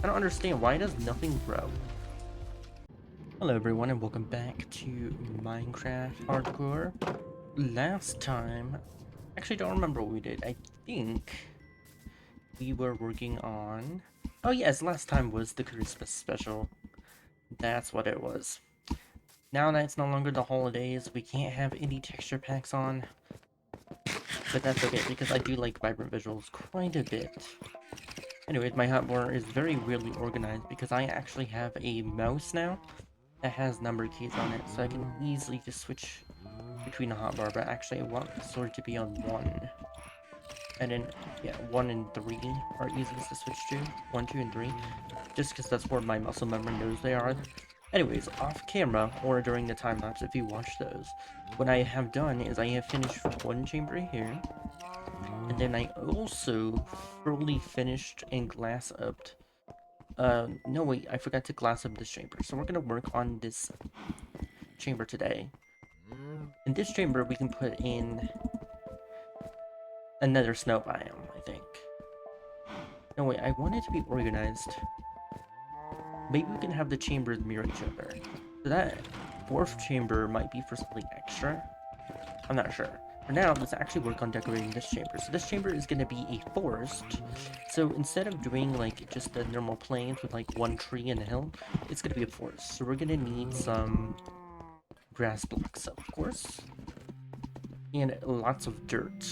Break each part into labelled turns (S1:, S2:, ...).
S1: I don't understand, why does nothing grow? Hello everyone and welcome back to Minecraft Hardcore. Last time, actually don't remember what we did. I think we were working on... Oh yes, last time was the Christmas special. That's what it was. Now that it's no longer the holidays, we can't have any texture packs on. But that's okay, because I do like vibrant visuals quite a bit. Anyways, my hotbar is very weirdly organized because I actually have a mouse now that has number keys on it, so I can easily just switch between the hotbar, but actually I want the sword to be on 1. And then, yeah, 1 and 3 are easiest to switch to. 1, 2, and 3. Just because that's where my muscle memory knows they are. Anyways, off camera, or during the time lapse if you watch those, what I have done is I have finished one chamber here. And then I also fully finished and glass upped. No wait, I forgot to glass up this chamber. So we're gonna work on this chamber today. In this chamber, we can put in another snow biome, I think. No wait, I want it to be organized. Maybe we can have the chambers mirror each other. So that 4th chamber might be for something extra. I'm not sure. For now, let's actually work on decorating this chamber. So this chamber is going to be a forest. So instead of doing like just the normal plains with like one tree and a hill, it's going to be a forest. So we're going to need some grass blocks, of course. And lots of dirt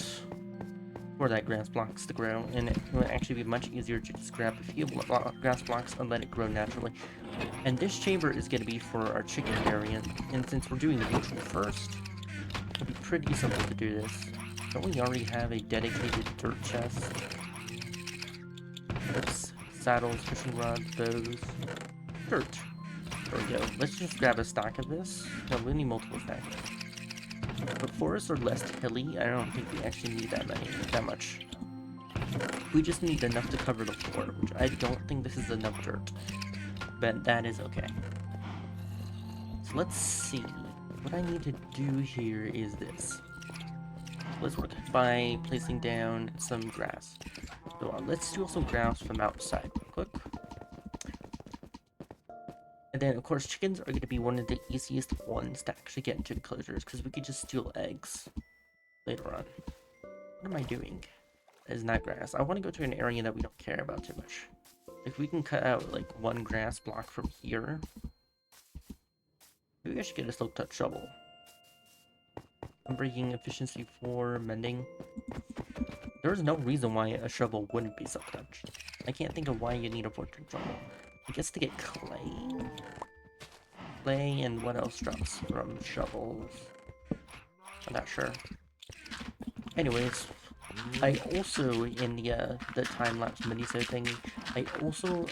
S1: for that grass blocks to grow. And it will actually be much easier to just grab a few grass blocks and let it grow naturally. And this chamber is going to be for our chicken variant. And since we're doing neutral first, it'll be pretty simple to do this. Don't we already have a dedicated dirt chest? Oops. Saddles, fishing rods, bows, dirt. There we go. Let's just grab a stack of this. No, we need multiple stacks. But forests are less hilly. I don't think we actually need that much. We just need enough to cover the floor, which I don't think this is enough dirt. But that is okay. So let's see. What I need to do here is this. Let's work by placing down some grass. So let's do some grass from outside real quick. And then, of course, chickens are going to be one of the easiest ones to actually get into enclosures, because we could just steal eggs later on. What am I doing? That is not grass. I want to go to an area that we don't care about too much. If we can cut out, like, one grass block from here, maybe I should get a silk touch shovel. I'm breaking efficiency for mending. There's no reason why a shovel wouldn't be silk touch. I can't think of why you need a fortune shovel. I guess to get clay? Clay and what else drops from shovels? I'm not sure. Anyways, I also, in the time-lapse mini-so thing, I also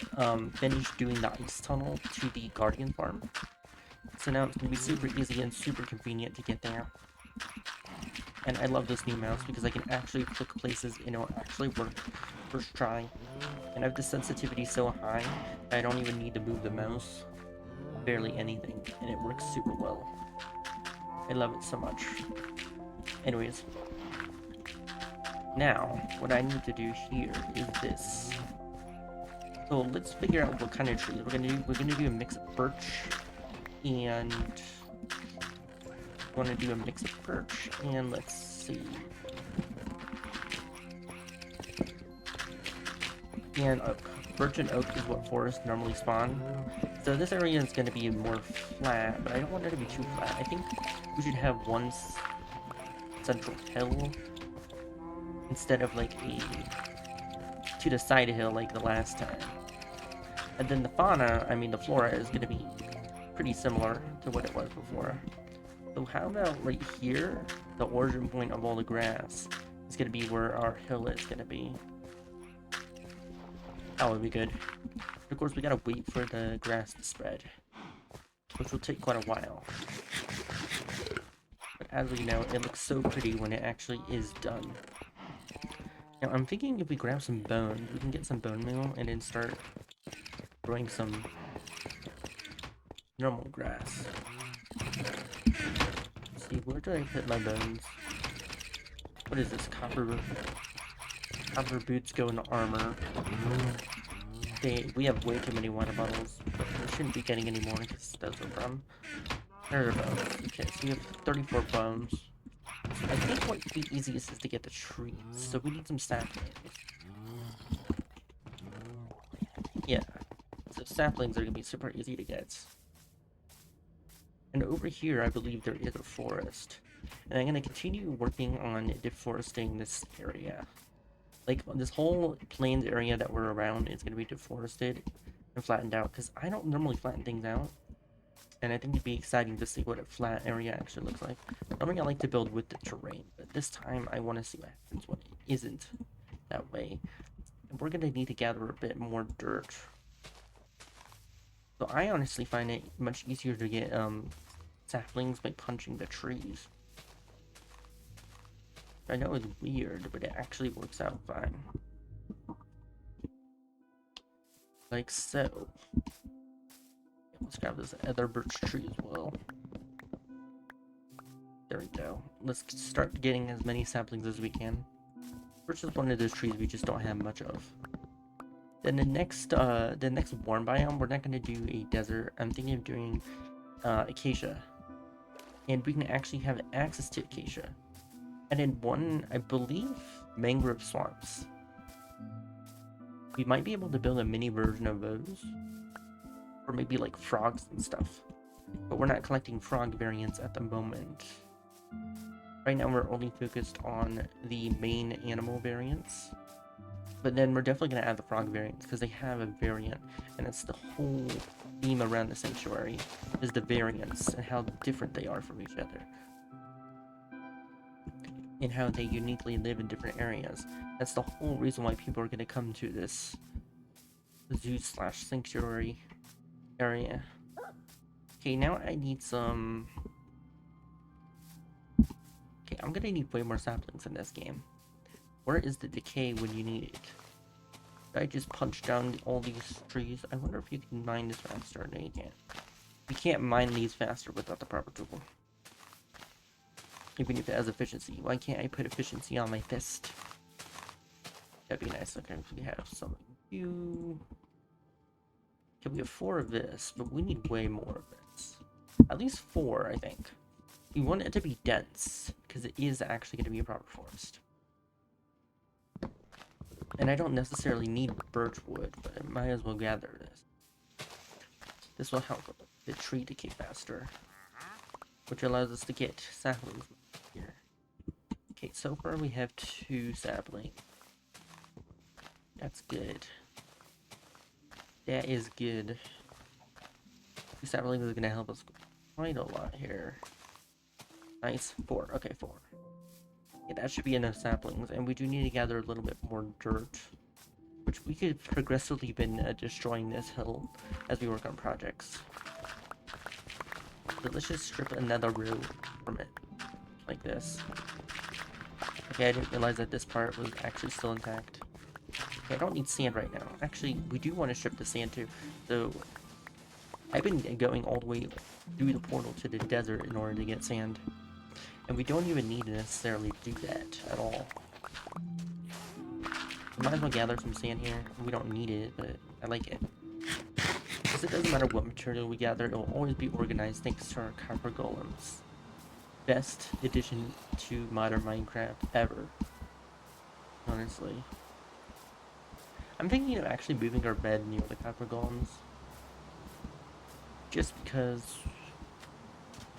S1: finished doing the ice tunnel to the Guardian farm. So now it's going to be super easy and super convenient to get there. And I love this new mouse because I can actually click places and it'll actually work first try. And I have the sensitivity so high that I don't even need to move the mouse. Barely anything. And it works super well. I love it so much. Anyways. Now, what I need to do here is this. So let's figure out what kind of trees we're gonna do a mix of birch and want to do a mix of birch and let's see. And oak. Birch and oak is what forests normally spawn. So this area is going to be more flat, but I don't want it to be too flat. I think we should have one central hill instead of like a to the side hill like the last time. And then the flora is going to be pretty similar to what it was before. So how about right here, the origin point of all the grass is going to be where our hill is going to be. That would be good. Of course, we gotta wait for the grass to spread, which will take quite a while. But as we know, it looks so pretty when it actually is done. Now, I'm thinking if we grab some bones, we can get some bone meal and then start growing some normal grass. Let's see, where did I put my bones? What is this? Copper boots go into armor. we have way too many water bottles, but we shouldn't be getting any more because those are from. There are bones. Okay, so we have 34 bones. I think what would be easiest is to get the trees, so we need some saplings. Yeah, so saplings are gonna be super easy to get. And over here, I believe there is a forest. And I'm gonna continue working on deforesting this area. Like, this whole plains area that we're around is gonna be deforested and flattened out, because I don't normally flatten things out. And I think it'd be exciting to see what a flat area actually looks like. Normally I like to build with the terrain, but this time I want to see what happens when it isn't that way. And we're gonna need to gather a bit more dirt. So I honestly find it much easier to get saplings by punching the trees. I know it's weird, but it actually works out fine. Like so. Let's grab this other birch tree as well. There we go. Let's start getting as many saplings as we can. Birch is one of those trees we just don't have much of. Then the next warm biome, we're not going to do a desert. I'm thinking of doing acacia. And we can actually have access to acacia. And in one, I believe, mangrove swamps. We might be able to build a mini version of those. Or maybe like frogs and stuff. But we're not collecting frog variants at the moment. Right now we're only focused on the main animal variants. But then we're definitely going to add the frog variants because they have a variant. And it's the whole theme around the sanctuary is the variants and how different they are from each other. And how they uniquely live in different areas. That's the whole reason why people are going to come to this zoo/sanctuary area. Okay, now I need some... Okay, I'm going to need way more saplings in this game. Where is the decay when you need it? Did I just punch down all these trees? I wonder if you can mine this faster. No, you can't. You can't mine these faster without the proper tool. Even if it has efficiency. Why can't I put efficiency on my fist? That'd be nice. Okay, we have some of you. Okay, we have 4 of this, but we need way more of this. At least 4, I think. We want it to be dense, because it is actually going to be a proper forest. And I don't necessarily need birch wood, but I might as well gather this. This will help the tree decay faster, which allows us to get saplings here. Okay, so far we have 2 saplings. That's good. That is good. 2 saplings is going to help us quite a lot here. Nice. 4. Okay, 4. Yeah, that should be enough saplings, and we do need to gather a little bit more dirt, which we could progressively been destroying this hill as we work on projects. So let's just strip another row from it, like this. Okay, I didn't realize that this part was actually still intact. Okay, I don't need sand right now. Actually, we do want to strip the sand too. So I've been going all the way through the portal to the desert in order to get sand. And we don't even need to necessarily do that at all. We might as well gather some sand here. We don't need it, but I like it. Because it doesn't matter what material we gather, it will always be organized thanks to our copper golems. Best addition to modern Minecraft ever. Honestly. I'm thinking of actually moving our bed near the copper golems. Just because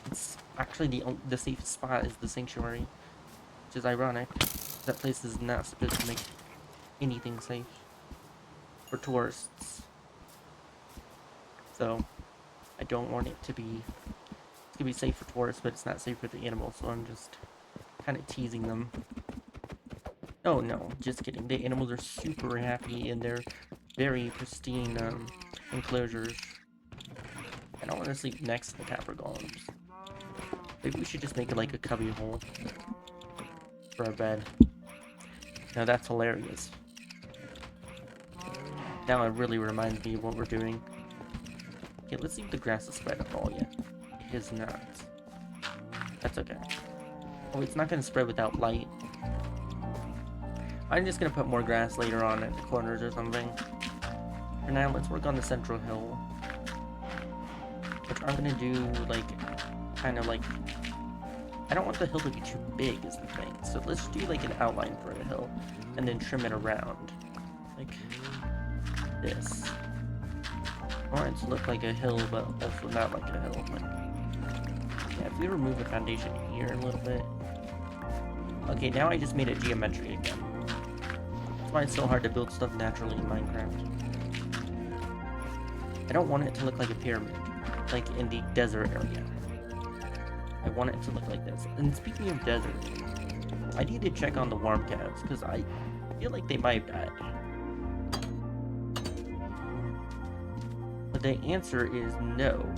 S1: it's actually the safest spot is the sanctuary, which is ironic. That place is not supposed to make anything safe for tourists. So I don't want it to be. It's gonna be safe for tourists, but it's not safe for the animals. So I'm just kind of teasing them. Oh no, just kidding. The animals are super happy in their very pristine enclosures. I don't want to sleep next to the copper golems. Maybe we should just make it like a cubby hole for our bed. Now that's hilarious. Now it really reminds me of what we're doing. Okay, let's see if the grass is spread at all yet. It is not. That's okay. Oh, it's not going to spread without light. I'm just going to put more grass later on at the corners or something. For now, let's work on the central hill. Which I'm gonna do, like, kind of like... I don't want the hill to be too big, is the thing. So let's do, like, an outline for a hill. And then trim it around. Like this. I want it to look like a hill, but also not like a hill. Like, yeah, if we remove the foundation here a little bit. Okay, now I just made it geometric again. That's why it's so hard to build stuff naturally in Minecraft. I don't want it to look like a pyramid, like in the desert area. I want it to look like this. And speaking of desert, I need to check on the warm cows, because I feel like they might have died. But the answer is no.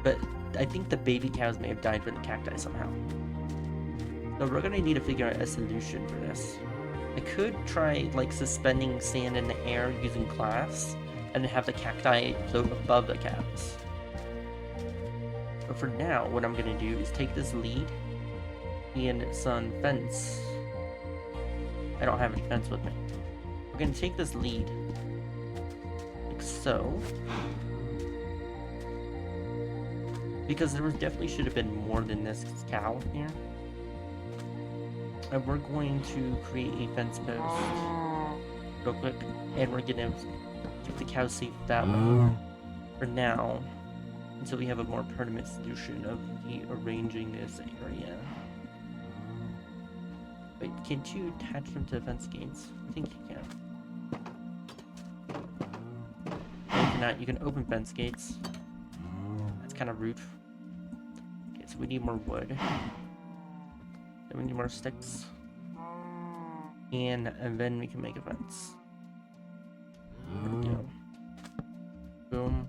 S1: But I think the baby cows may have died from the cacti somehow. So we're gonna need to figure out a solution for this. I could try, like, suspending sand in the air using glass, and have the cacti float above the cows. But for now, what I'm gonna do is take this lead and some fence. I don't have any fence with me. We're gonna take this lead, like so. Because there definitely should have been more than this cow here. And we're going to create a fence post real quick, and we're gonna keep the cows safe that way for now, until we have a more permanent solution of arranging this area. Wait, can you attach them to fence gates? I think you can. No, you cannot. You can open fence gates. That's kind of rude. Okay, so we need more wood. Then we need more sticks. And then we can make a fence. There we go. Boom.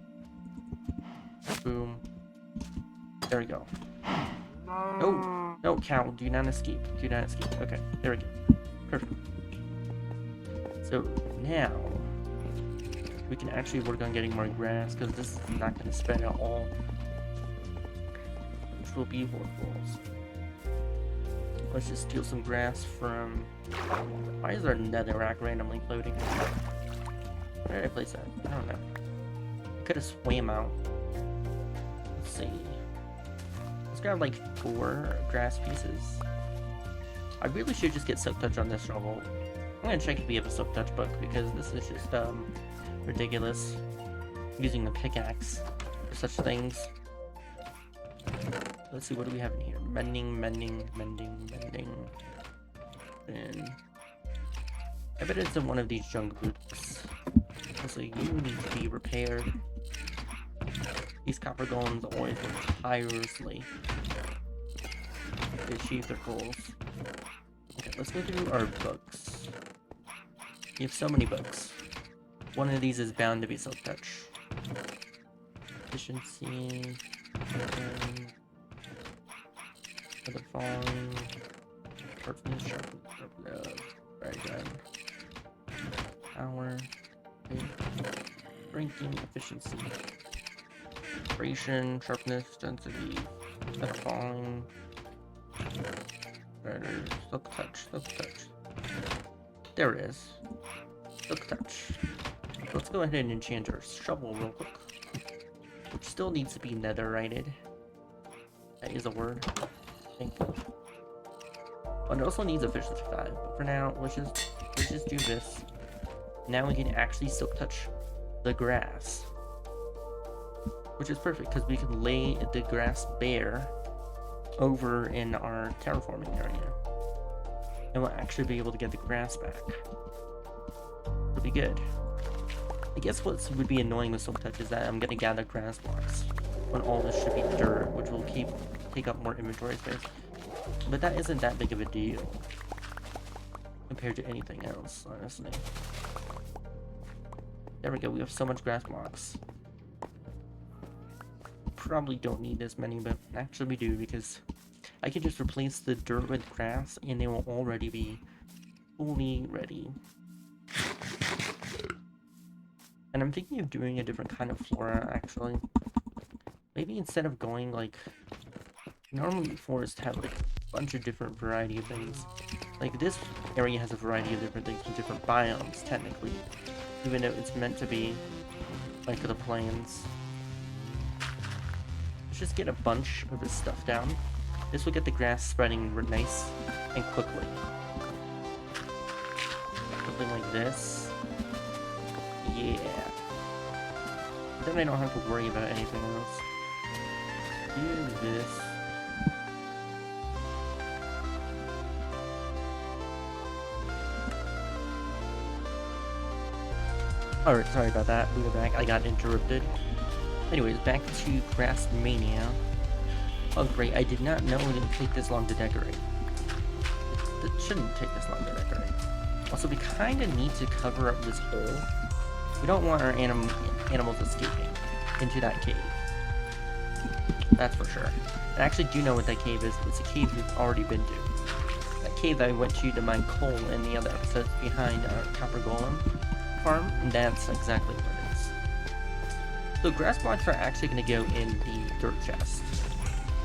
S1: Boom. There we go. Oh! No, cow, do not escape. Do not escape. Okay, there we go. Perfect. So, now, we can actually work on getting more grass, because this is not going to spread at all. Which will be horrible. Let's just steal some grass from... Why is our netherrack randomly floating? Where did I place that? I don't know. I could have swam out. Let's see. Let's grab like 4 grass pieces. I really should just get Silk Touch on this shovel. I'm gonna check if we have a Silk Touch book, because this is just ridiculous. Using a pickaxe for such things. Let's see, what do we have in here? Mending. And evidence of one of these junk boots. So you need to be repaired. These copper golems always work tirelessly to achieve their goals. Okay, let's go through our books. We have so many books. One of these is bound to be Silk Touch. Efficiency. For the following. Sharpness. Very good. Power. Ranking, efficiency, vibration, sharpness, density, better falling, better, Silk Touch. There it is. Silk Touch. Let's go ahead and enchant our shovel real quick. Which still needs to be netherrighted. That is a word. Thank you. But it also needs efficiency 5. But for now, let's just do this. Now we can actually Silk Touch the grass, which is perfect because we can lay the grass bare over in our terraforming area, and we'll actually be able to get the grass back. It'll be good. I guess what would be annoying with Silk Touch is that I'm gonna gather grass blocks when all this should be dirt, which will take up more inventory space. But that isn't that big of a deal compared to anything else, honestly. There we go, we have so much grass blocks. Probably don't need this many, but actually we do, because I can just replace the dirt with grass and they will already be fully ready. And I'm thinking of doing a different kind of flora, actually. Maybe instead of going like... Normally forests have like a bunch of different variety of things. Like this area has a variety of different things with different biomes, technically. even though it's meant to be like the plains. Let's just get a bunch of this stuff down. This will get the grass spreading nice and quickly. Something like this. Yeah. Then I don't have to worry about anything else. Do this. Alright, sorry about that. We were back. I got interrupted. Anyways, back to Grass Mania. Oh great, I did not know it would take this long to decorate. It shouldn't take this long to decorate. Also, we kinda need to cover up this hole. We don't want our animals escaping into that cave. That's for sure. I actually do know what that cave is. It's a cave we've already been to. That cave that I went to mine coal in the other episodes behind our copper golem farm, and that's exactly what it is. So grass blocks are actually going to go in the dirt chest.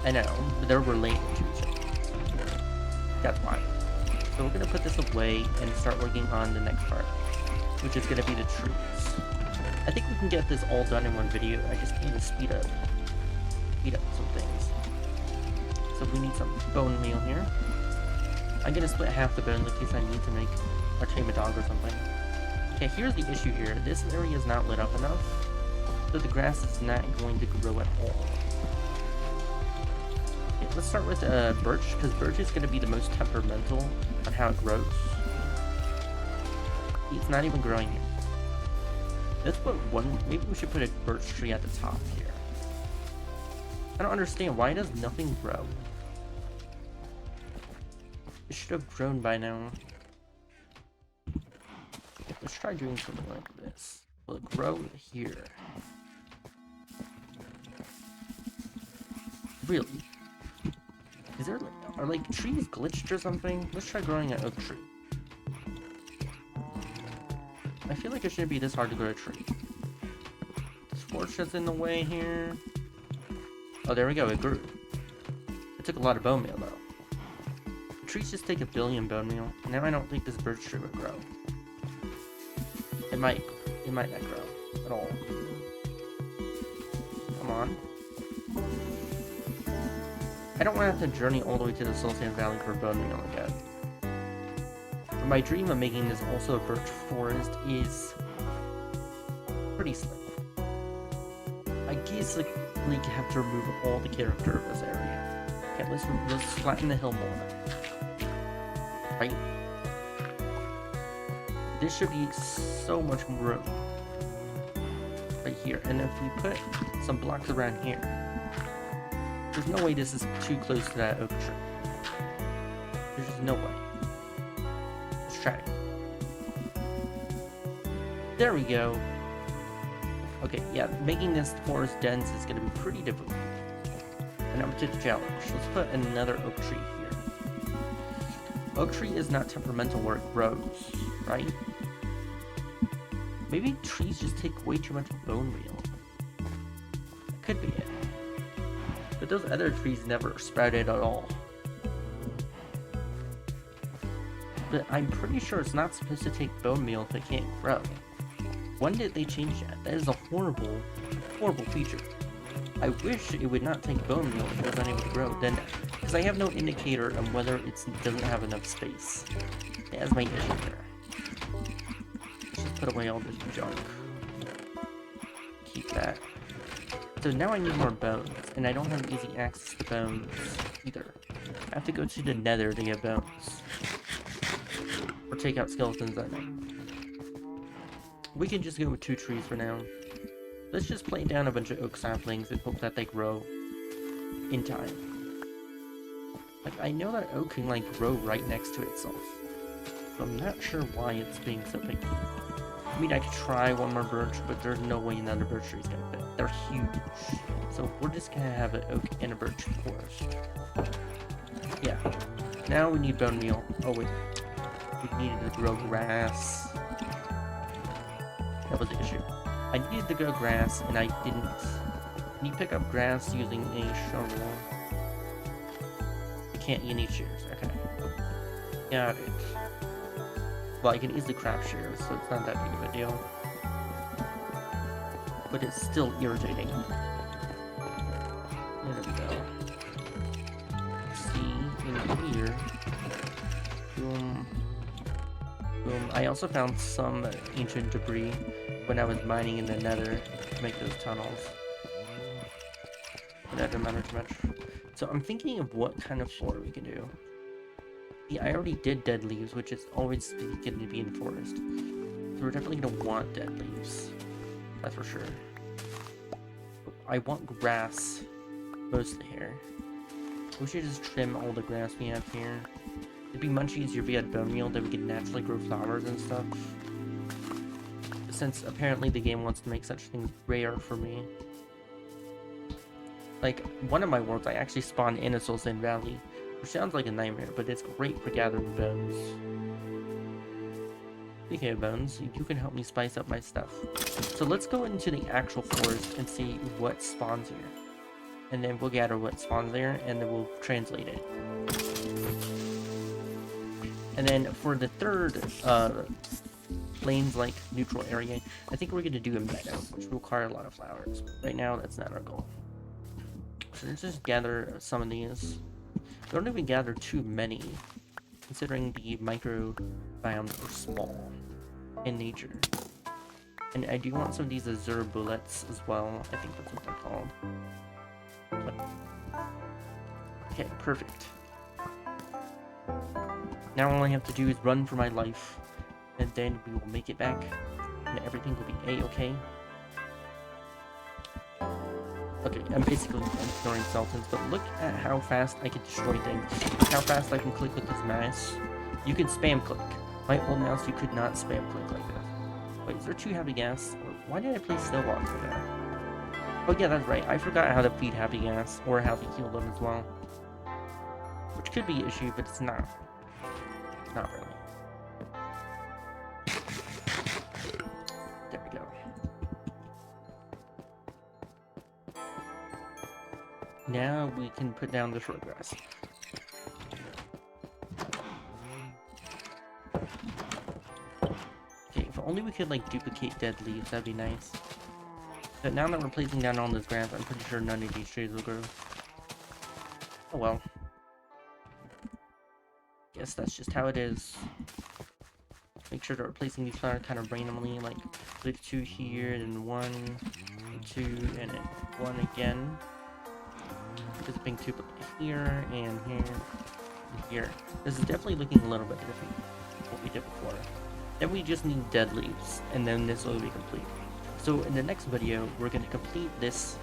S1: I know, but they're related to each other. That's why. So we're going to put this away and start working on the next part, which is going to be the trees. I think we can get this all done in one video. I just need to speed up some things. So we need some bone meal here. I'm going to split half the bone in case I need to make or tame a dog or something. Okay, here's the issue here. This area is not lit up enough, so the grass is not going to grow at all. Okay, let's start with birch, because birch is going to be the most temperamental on how it grows. It's not even growing here. Let's put one, maybe we should put a birch tree at the top here. I don't understand, why does nothing grow? It should have grown by now. Let's try doing something like this. Will it grow here? Really? Is there are like trees glitched or something? Let's try growing an oak tree. I feel like it shouldn't be this hard to grow a tree. This torch is in the way here. Oh, there we go, it grew. It took a lot of bone meal though. Trees just take 1 billion bone meal. Now I don't think this birch tree would grow. It might not grow at all. Come on. I don't want to have to journey all the way to the Soul Sand Valley for bone meal again. But my dream of making this also a birch forest is pretty slim. I guess we have to remove all the character of this area. Okay, let's flatten the hill more. Right? This should be so much room. Right here. And if we put some blocks around here, there's no way this is too close to that oak tree. There's just no way. Let's try it. There we go. Okay, yeah, making this forest dense is going to be pretty difficult. And up to the challenge. Let's put another oak tree here. Oak tree is not temperamental where it grows, right? Maybe trees just take way too much bone meal. That could be it. But those other trees never sprouted at all. But I'm pretty sure it's not supposed to take bone meal if it can't grow. When did they change that? That is a horrible, horrible feature. I wish it would not take bone meal if it was unable to grow. Then, because I have no indicator on whether it doesn't have enough space. That's my issue there. Let's just put away all this junk. Keep that. So now I need more bones, and I don't have easy access to bones either. I have to go to the nether to get bones. Or take out skeletons, I think. We can just go with 2 trees for now. Let's just plant down a bunch of oak saplings and hope that they grow in time. Like, I know that oak can, like, grow right next to itself. So I'm not sure why it's being so picky. I mean, I could try one more birch, but there's no way another birch tree is gonna fit. They're huge. So we're just gonna have an oak and a birch forest. Yeah. Now we need bone meal. Oh wait. We needed to grow grass. That was the issue. I needed to grow grass, and I didn't. Can you pick up grass using a shovel? You can't, you need shears. Okay. Got it. Well, I can easily craft shears, so it's not that big of a deal. but it's still irritating. There we go. Let's see, in here. Boom. Boom. I also found some ancient debris when I was mining in the nether to make those tunnels. But that didn't matter too much. So I'm thinking of what kind of floor we can do. Yeah, I already did dead leaves, which is always going to be in the forest. So we're definitely going to want dead leaves. That's for sure. I want grass mostly here. We should just trim all the grass we have here. It'd be much easier if we had bone meal that we could naturally grow flowers and stuff. Since apparently the game wants to make such things rare for me. Like, one of my worlds I actually spawned in a Soul Sand Valley, which sounds like a nightmare, but it's great for gathering bones. Speaking of bones, you can help me spice up my stuff. So let's go into the actual forest and see what spawns here. And then we'll gather what spawns there, and then we'll translate it. And then for the third plains-like neutral area, I think we're going to do a meadow, which will require a lot of flowers. Right now, that's not our goal. So let's just gather some of these. We don't even gather too many, considering the microbiomes are small in nature. And I do want some of these azure bullets as well. I think that's what they're called. Okay, perfect. Now all I have to do is run for my life, and then we will make it back, and everything will be a-okay. Okay, I'm basically ignoring skeletons, but look at how fast I can destroy things. How fast I can click with this mouse. You can spam click. My old mouse, you could not spam click like this. Wait, is there 2 happy gas? Why did I play snowball for that? Oh yeah, that's right. I forgot how to feed happy gas, or how to heal them as well. Which could be an issue, but it's not. Not really. There we go. Now we can put down the short grass. Okay, if only we could like duplicate dead leaves, that'd be nice. But now that we're placing down all this grass, I'm pretty sure none of these trees will grow. Oh well. Guess that's just how it is. Make sure that we're placing these flowers kind of randomly, like put 2 here, and 1, and 2, and then 1 again. Just being 2 here, and here, and here. This is definitely looking a little bit different from what we did before. Then we just need dead leaves, and then this will be complete. So in the next video, we're going to complete this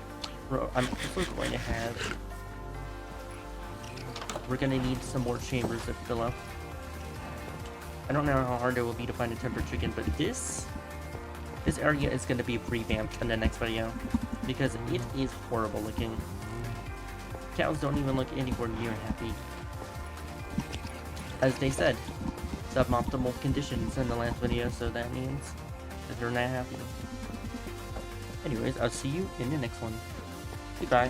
S1: row. I'm also going to have... We're going to need some more chambers to fill up. I don't know how hard it will be to find a tempered chicken, but this area is going to be revamped in the next video, because it is horrible looking. Cows don't even look anywhere near happy. As they said, suboptimal conditions in the last video, so that means that they're not happy. Anyways, I'll see you in the next one. Goodbye.